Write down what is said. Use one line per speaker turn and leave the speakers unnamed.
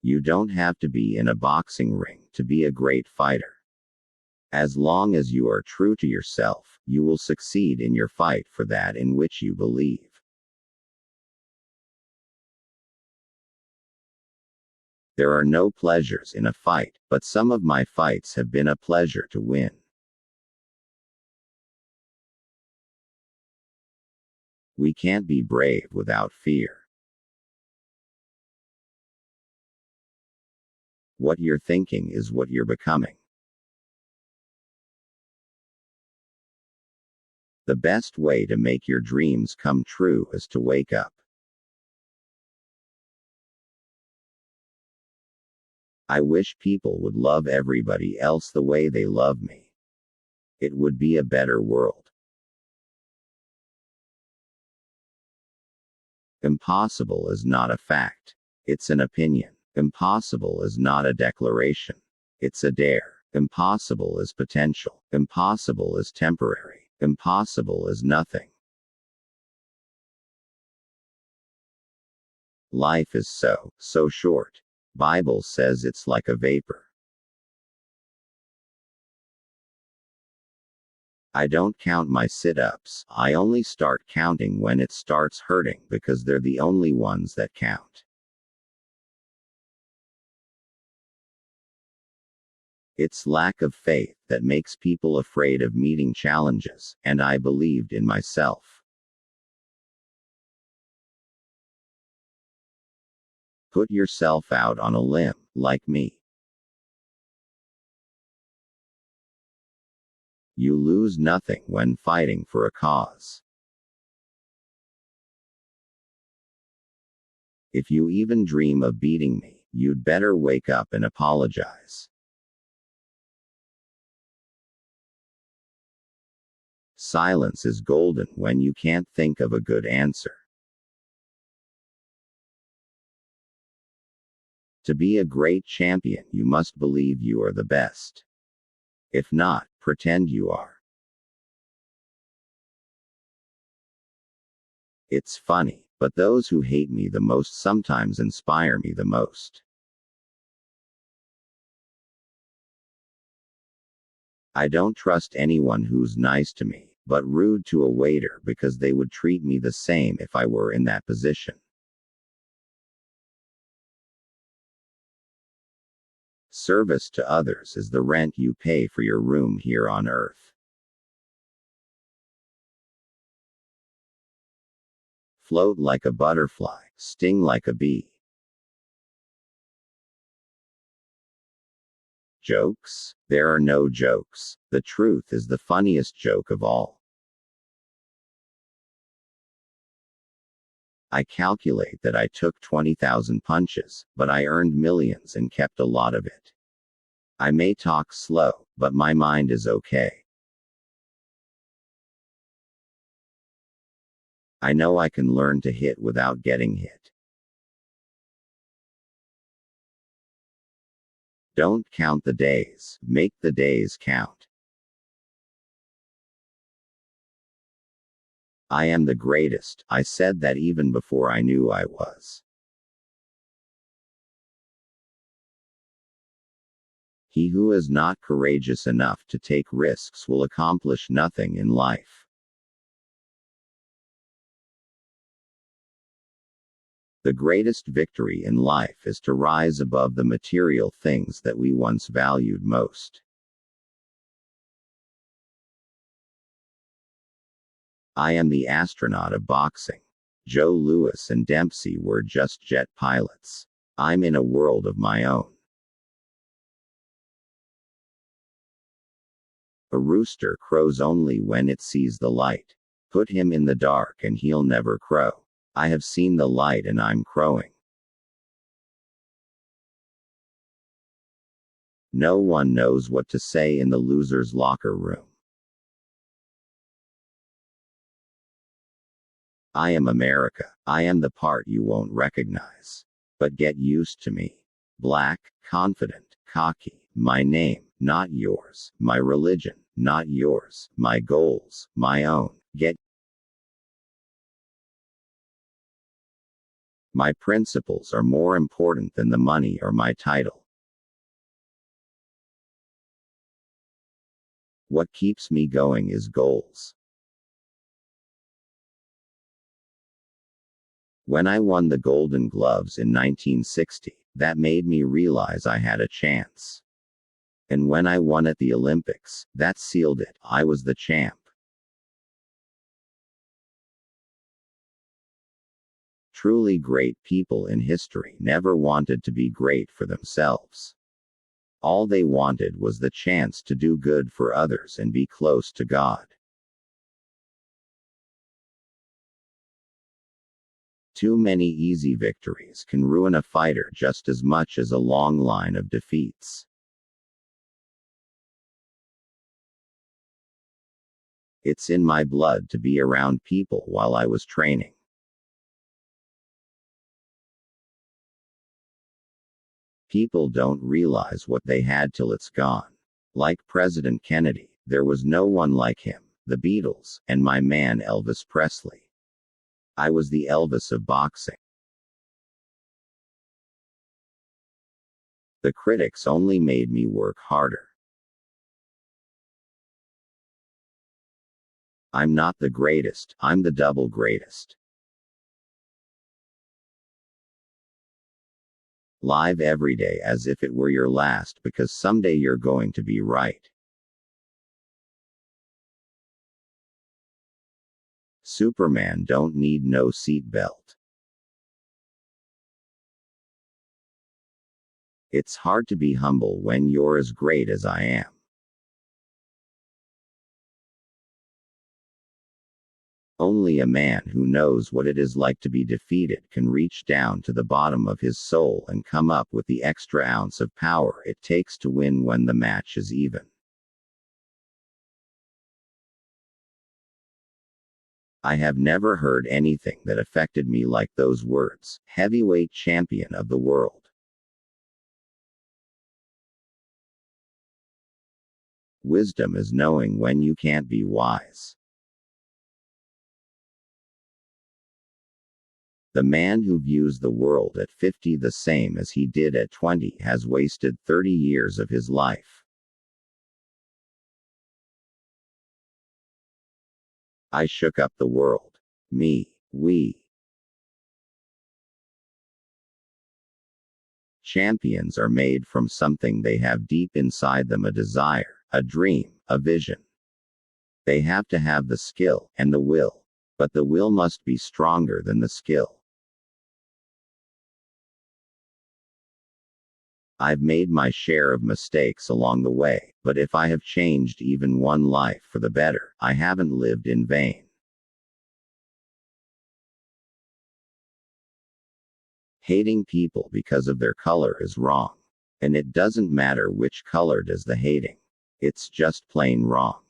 You don't have to be in a boxing ring to be a great fighter. As long as you are true to yourself, you will succeed in your fight for that in which you believe. There are no pleasures in a fight, but some of my fights have been a pleasure to win. We can't be brave without fear. What you're thinking is what you're becoming. The best way to make your dreams come true is to wake up. I wish people would love everybody else the way they love me. It would be a better world. Impossible is not a fact. It's an opinion. Impossible is not a declaration. It's a dare. Impossible is potential. Impossible is temporary. Impossible is nothing. Life is so short. Bible says it's like a vapor. I don't count my sit-ups. I only start counting when it starts hurting because they're the only ones that count. It's lack of faith that makes people afraid of meeting challenges, and I believed in myself. Put yourself out on a limb, like me. You lose nothing when fighting for a cause. If you even dream of beating me, you'd better wake up and apologize. Silence is golden when you can't think of a good answer. To be a great champion, you must believe you are the best. If not, pretend you are. It's funny, but those who hate me the most sometimes inspire me the most. I don't trust anyone who's nice to me, but rude to a waiter because they would treat me the same if I were in that position. Service to others is the rent you pay for your room here on earth. Float like a butterfly, sting like a bee. Jokes? There are no jokes. The truth is the funniest joke of all. I calculate that I took 20,000 punches, but I earned millions and kept a lot of it. I may talk slow, but my mind is okay. I know I can learn to hit without getting hit. Don't count the days, make the days count. I am the greatest. I said that even before I knew I was. He who is not courageous enough to take risks will accomplish nothing in life. The greatest victory in life is to rise above the material things that we once valued most. I am the astronaut of boxing. Joe Louis and Dempsey were just jet pilots. I'm in a world of my own. A rooster crows only when it sees the light. Put him in the dark and he'll never crow. I have seen the light and I'm crowing. No one knows what to say in the loser's locker room. I am America. I am the part you won't recognize. But get used to me. Black, confident, cocky, my name, not yours, my religion, not yours, my goals, my own. Get My principles are more important than the money or my title. What keeps me going is goals. When I won the Golden Gloves in 1960, that made me realize I had a chance. And when I won at the Olympics, that sealed it. I was the champ. Truly great people in history never wanted to be great for themselves. All they wanted was the chance to do good for others and be close to God. Too many easy victories can ruin a fighter just as much as a long line of defeats. It's in my blood to be around people while I was training. People don't realize what they had till it's gone. Like President Kennedy, there was no one like him, the Beatles, and my man Elvis Presley. I was the Elvis of boxing. The critics only made me work harder. I'm not the greatest, I'm the double greatest. Live every day as if it were your last, because someday you're going to be right. Superman don't need no seatbelt. It's hard to be humble when you're as great as I am. Only a man who knows what it is like to be defeated can reach down to the bottom of his soul and come up with the extra ounce of power it takes to win when the match is even. I have never heard anything that affected me like those words, heavyweight champion of the world. Wisdom is knowing when you can't be wise. The man who views the world at 50 the same as he did at 20 has wasted 30 years of his life. I shook up the world. Me, we. Champions are made from something they have deep inside them, a desire, a dream, a vision. They have to have the skill and the will, but the will must be stronger than the skill. I've made my share of mistakes along the way, but if I have changed even one life for the better, I haven't lived in vain. Hating people because of their color is wrong. And it doesn't matter which color does the hating. It's just plain wrong.